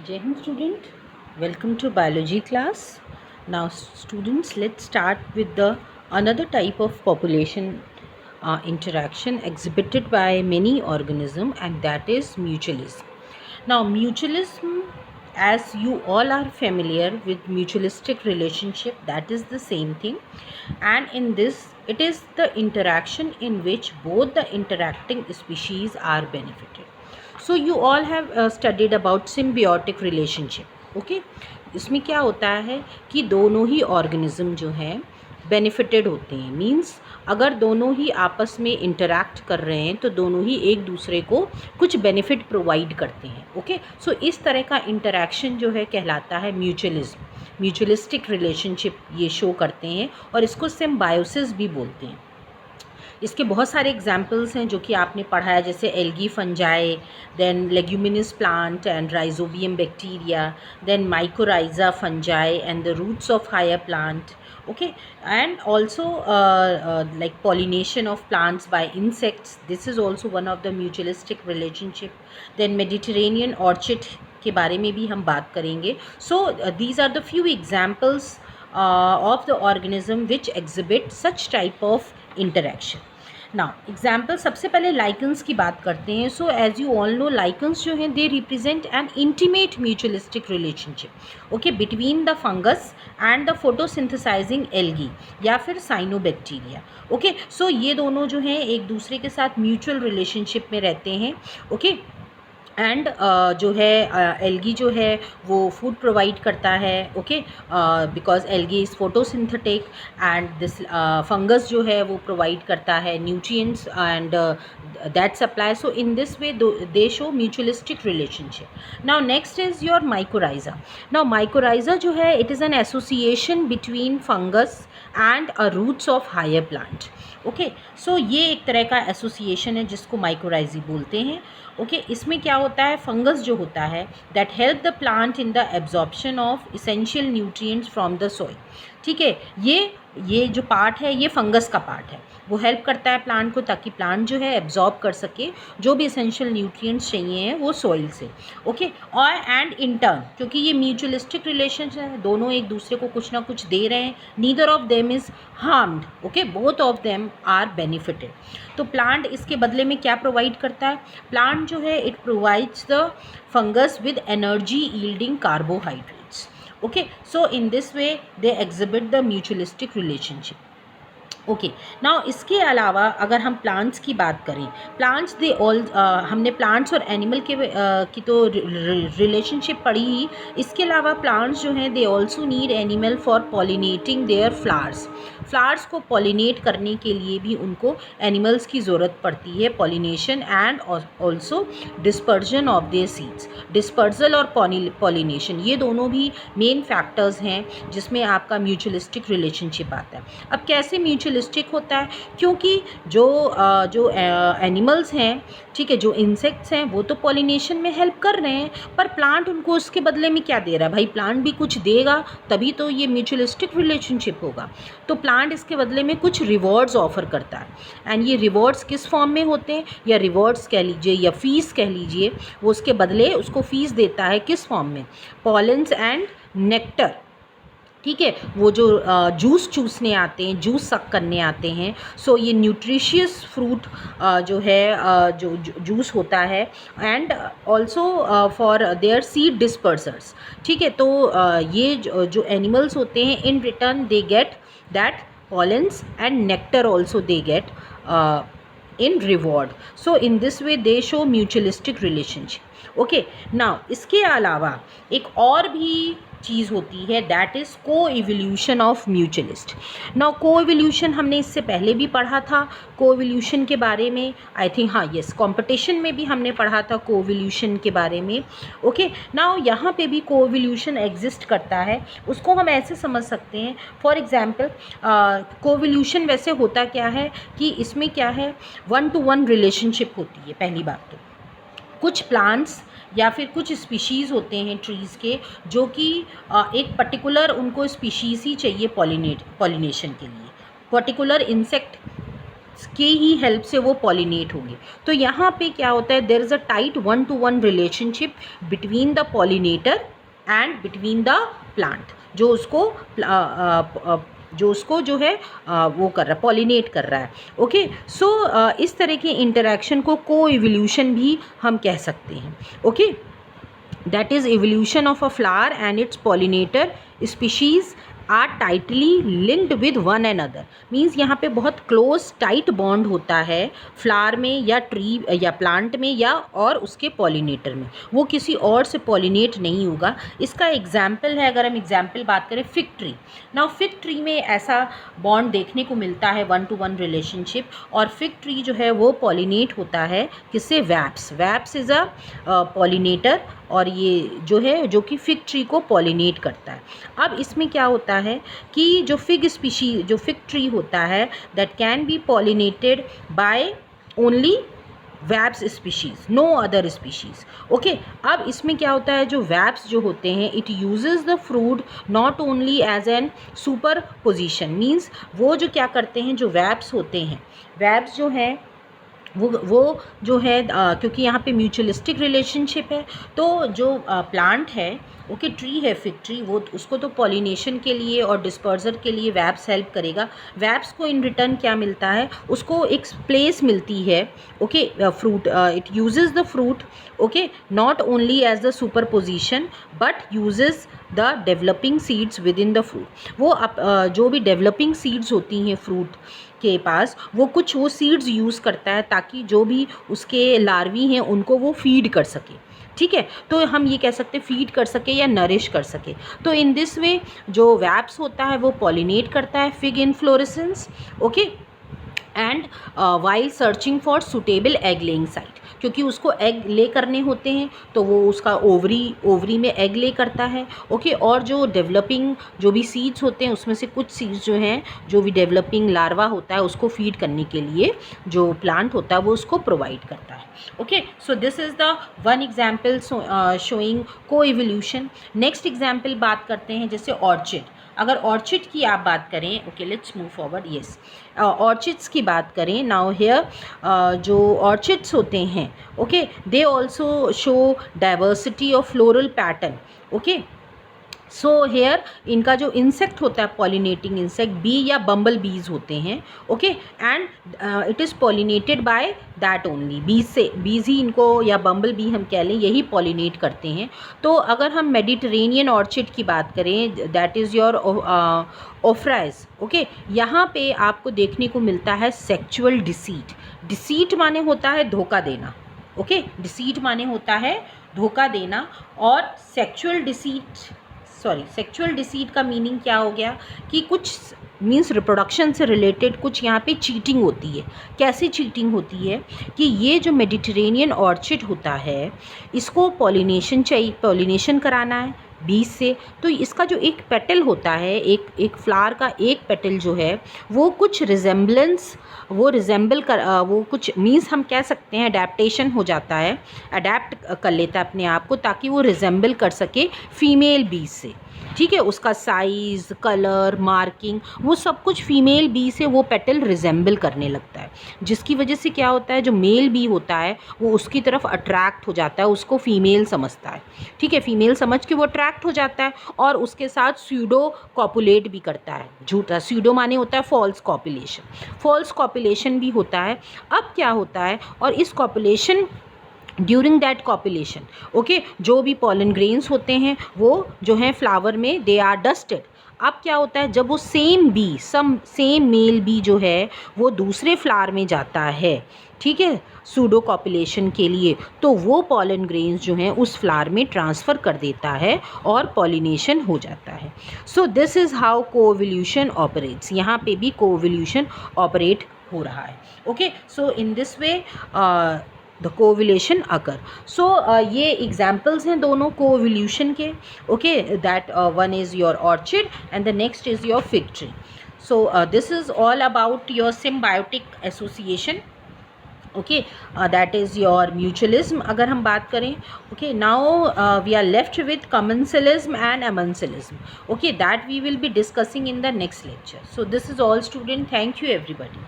Jai Hind student, welcome to biology class. Now students, let's start with the another type of population interaction exhibited by many organisms, and that is mutualism. Now mutualism, as you all are familiar with mutualistic relationship, that is the same thing, and in this it is the interaction in which both the interacting species are benefited. So you all have studied about symbiotic relationship. Okay, इसमें क्या होता है कि दोनों ही organism जो हैं benefited होते हैं। मींस अगर दोनों ही आपस में इंटरैक्ट कर रहे हैं तो दोनों ही एक दूसरे को कुछ बेनिफिट प्रोवाइड करते हैं। ओके, सो इस तरह का इंटरैक्शन जो है कहलाता है म्यूचुअलिज्म, म्यूचुअलिस्टिक रिलेशनशिप ये शो करते हैं, और इसको सिम्बायोसिस भी बोलते हैं। इसके बहुत सारे एग्जाम्पल्स हैं जो कि आपने पढ़ा है, जैसे algae fungi, then leguminous plant and rhizobium bacteria, then mycorrhiza fungi and the roots of higher plant. Okay, and also like pollination of plants by insects, this is also one of the mutualistic relationship. Then Mediterranean orchid के बारे में भी हम बात करेंगे. So these are the few examples of the organism which exhibit such type of interaction. Now example, सबसे पहले lichens की बात करते हैं. So as you all know, lichens जो हैं they represent an intimate mutualistic relationship, okay, between the fungus and the photosynthesising algae या फिर साइनोबैक्टीरिया. ओके, सो ये दोनों जो हैं एक दूसरे के साथ म्यूचुअल रिलेशनशिप में रहते हैं. ओके, एंड जो है एल्गी जो है वो फूड प्रोवाइड करता है. Okay, because algae is photosynthetic, and this fungus जो है वो प्रोवाइड करता है nutrients and that supply. So in this way they show mutualistic relationship. Now next is your mycorrhiza. Now mycorrhiza जो है it is an association between fungus and a roots of higher plant. Okay, so ये एक तरह का association है जिसको माइकोराइजी बोलते हैं. ओके, इसमें क्या होता है, फंगस जो होता है that help the plant in the absorption of essential nutrients from the soil. ठीक है, ये जो पार्ट है ये फंगस का पार्ट है, वो हेल्प करता है प्लांट को ताकि प्लांट जो है एब्जॉर्ब कर सके जो भी इसेंशियल न्यूट्रिएंट्स चाहिए हैं वो सॉइल से. ओके, और एंड इन टर्न, क्योंकि ये म्यूचुअलिस्टिक रिलेशन है, दोनों एक दूसरे को कुछ ना कुछ दे रहे हैं, neither of them is harmed. Okay, both of them are benefited. तो प्लांट इसके बदले में क्या प्रोवाइड करता है, प्लांट जो है it provides the fungus with energy yielding carbohydrates. Okay, so in this way they exhibit the mutualistic relationship. Okay, now इसके अलावा अगर हम प्लांट्स की बात करें, प्लांट्स दे ऑल, हमने प्लांट्स और एनिमल के की तो रिलेशनशिप पढ़ी ही. इसके अलावा प्लांट्स जो हैं they also need animal for pollinating their flowers. Flowers को पॉलिनेट करने के लिए भी उनको एनिमल्स की ज़रूरत पड़ती है. Pollination and also dispersion of their seeds. Dispersal और पॉलिनेशन ये दोनों भी मेन फैक्टर्स हैं जिसमें आपका म्यूचुअलिस्टिक रिलेशनशिप आता है. अब कैसे म्यूचुअलिस्टिक होता है, क्योंकि जो एनिमल्स हैं, ठीक है, जो इंसेक्ट्स हैं वो तो पॉलिनेशन में हेल्प कर रहे हैं, पर प्लांट उनको उसके बदले में क्या दे रहा है, भाई प्लांट भी कुछ देगा तभी तो ये म्यूचुअलिस्टिक रिलेशनशिप होगा. तो प्लांट इसके बदले में कुछ रिवॉर्ड्स ऑफर करता है, एंड ये रिवॉर्ड्स किस फॉर्म में होते हैं, या रिवॉर्ड्स कह लीजिए या फीस कह लीजिए, वो उसके बदले उसको फीस देता है किस फॉर्म में, पॉलेंस एंड नेक्टर. ठीक है, वो जो जूस चूसने आते हैं, जूस सक करने आते हैं. सो ये न्यूट्रिशियस फ्रूट जो है जो जूस होता है, and also for their seed dispersers. ठीक है, तो ये जो एनिमल्स होते हैं in return they get that pollens and nectar also they get in reward. So in this way they show mutualistic relationship. Okay, now इसके अलावा एक और भी चीज़ होती है दैट इज़ को एवोल्यूशन ऑफ म्यूचुअलिस्ट. नाउ को एवोल्यूशन हमने इससे पहले भी पढ़ा था, को एवोल्यूशन के बारे में आई थिंक, हाँ यस, कंपटीशन में भी हमने पढ़ा था को एवोल्यूशन के बारे में. ओके, नाउ यहाँ पे भी को एवोल्यूशन एग्जिस्ट करता है. उसको हम ऐसे समझ सकते हैं, फॉर एग्जांपल को एवोल्यूशन वैसे होता क्या है कि इसमें क्या है, 1-to-1 रिलेशनशिप होती है. पहली बात तो कुछ प्लांट्स या फिर कुछ स्पीशीज़ होते हैं ट्रीज़ के जो कि एक पर्टिकुलर उनको स्पीशीज़ ही चाहिए पॉलिनेशन के लिए. पर्टिकुलर इंसेक्ट के ही हेल्प से वो पॉलिनेट होंगे। तो यहाँ पे क्या होता है, there is a tight 1-to-1 relationship between the pollinator and between the plant, जो उसको जो है वो कर रहा है, पॉलिनेट कर रहा है। ओके, सो इस तरह के इंटरेक्शन को को इवोल्यूशन भी हम कह सकते हैं। Okay, that is evolution of a flower and its pollinator species are tightly linked with one another। Means यहाँ पे बहुत क्लोज टाइट बॉन्ड होता है फ्लावर में या ट्री या प्लांट में या और उसके पॉलिनेटर में, वो किसी और से पॉलिनेट नहीं होगा। इसका एग्जाम्पल है, अगर हम एग्जाम्पल बात करें fig tree. Now fig tree में ऐसा बॉन्ड देखने को मिलता है 1-to-1 रिलेशनशिप, और फिग ट्री जो है वो पॉलिनेट होता है किससे, वैप्स। वैप्स इज़ अ पॉलिनेटर, और ये जो है जो कि फिग ट्री को पॉलिनेट करता है। अब इसमें क्या होता है कि जो फिग ट्री होता है that can be pollinated by only wasps species, no other species. Okay, अब इसमें क्या होता है, जो वैप्स जो होते हैं it uses the fruit not only as an super position. Means वो जो क्या करते हैं, जो वैप्स होते हैं, वैप्स जो हैं वो जो है क्योंकि यहाँ पे म्यूचुअलिस्टिक रिलेशनशिप है, तो जो प्लांट है, ओके, ट्री है फिग ट्री, वो उसको तो पॉलिनेशन के लिए और डिस्पर्जर के लिए वैप्स हेल्प करेगा। वैप्स को इन रिटर्न क्या मिलता है, उसको एक प्लेस मिलती है। Okay, fruit, it uses the fruit, okay, not only as the super position but uses the developing seeds within the fruit. वो जो भी डेवलपिंग सीड्स होती हैं फ्रूट के पास, वो सीड्स यूज़ करता है ताकि जो भी उसके लार्वी हैं उनको वो फीड कर सके। ठीक है, तो हम ये कह सकते हैं फीड कर सके या नरिश कर सके। तो इन दिस वे जो वैप्स होता है वो पॉलिनेट करता है fig inflorescence. Okay, and while searching for suitable egg laying site, क्योंकि उसको एग ले करने होते हैं तो वो उसका ओवरी में एग ले करता है। ओके, और जो डेवलपिंग जो भी सीड्स होते हैं उसमें से कुछ सीड्स जो हैं, जो भी डेवलपिंग लार्वा होता है उसको फीड करने के लिए जो प्लांट होता है वो उसको प्रोवाइड करता है। Okay, so this is the one example showing को इवोल्यूशन। नेक्स्ट एग्जाम्पल बात करते हैं जैसे ऑर्चिड। अगर ऑर्चिड की आप बात करें, okay let's move forward, yes, orchids की बात करें। नाउ हेयर जो ऑर्चिड्स होते हैं, okay, they also show diversity of floral pattern. Okay, so here इनका जो इंसेक्ट होता है, पॉलिनेटिंग इंसेक्ट, बी या बम्बल बीज होते हैं। Okay, and it is pollinated by that only, बीज ही इनको, या बम्बल बी हम कह लें, यही पॉलिनेट करते हैं। तो अगर हम मेडिटेरेनियन ऑर्चिड की बात करें, दैट इज़ योर ओफ्राइज। ओके, यहाँ पे आपको देखने को मिलता है सेक्चुअल डिसीट। डिसीट माने होता है धोखा देना। ओके, डिसीट माने होता है धोखा देना, और सेक्चुअल डिसीट का मीनिंग क्या हो गया कि कुछ मीन्स रिप्रोडक्शन से रिलेटेड कुछ यहाँ पे चीटिंग होती है। कैसी चीटिंग होती है कि ये जो मेडिटेरेनियन ऑर्चिड होता है इसको पॉलिनेशन कराना है बीज से, तो इसका जो एक पेटल होता है, एक फ्लावर का एक पेटल जो है वो कुछ वो कुछ मीन्स हम कह सकते हैं अडेप्टेशन हो जाता है, अडेप्ट कर लेता है अपने आप को ताकि वो रिजेंबल कर सके फीमेल बीज से। ठीक है, उसका साइज़, कलर, मार्किंग, वो सब कुछ फीमेल बी से वो पेटल रिजेंबल करने लगता है, जिसकी वजह से क्या होता है, जो मेल बी होता है वो उसकी तरफ अट्रैक्ट हो जाता है, उसको फीमेल समझता है। ठीक है, फीमेल समझ के वो अट्रैक्ट हो जाता है और उसके साथ स्यूडो कॉपुलेट भी करता है। झूठा, स्यूडो माने होता है फॉल्स कॉपुलेशन भी होता है। अब क्या होता है, और इस copulation during that copulation, okay, जो भी पॉलन ग्रेन्स होते हैं वो जो हैं फ्लावर में दे आर डस्टेड। अब क्या होता है, जब वो सेम मेल बी जो है वो दूसरे फ्लावर में जाता है, ठीक है, सूडो कॉपुलेशन के लिए, तो वो पॉलन ग्रेन्स जो हैं उस फ्लावर में ट्रांसफ़र कर देता है और पॉलिनेशन हो जाता है। So this is how coevolution operates. यहाँ पे भी कोएवोल्यूशन ऑपरेट हो रहा है। Okay, so in this way the coevolution occur. So ये एग्जाम्पल्स हैं दोनों कोएवोल्यूशन के। Okay, that one is your orchid and the next is your fig tree. So this is all about your symbiotic association. Okay, that is your mutualism अगर हम बात करें। Okay, now we are left with commensalism and amensalism. Okay, that we will be discussing in the next lecture. So this is all student. Thank you everybody.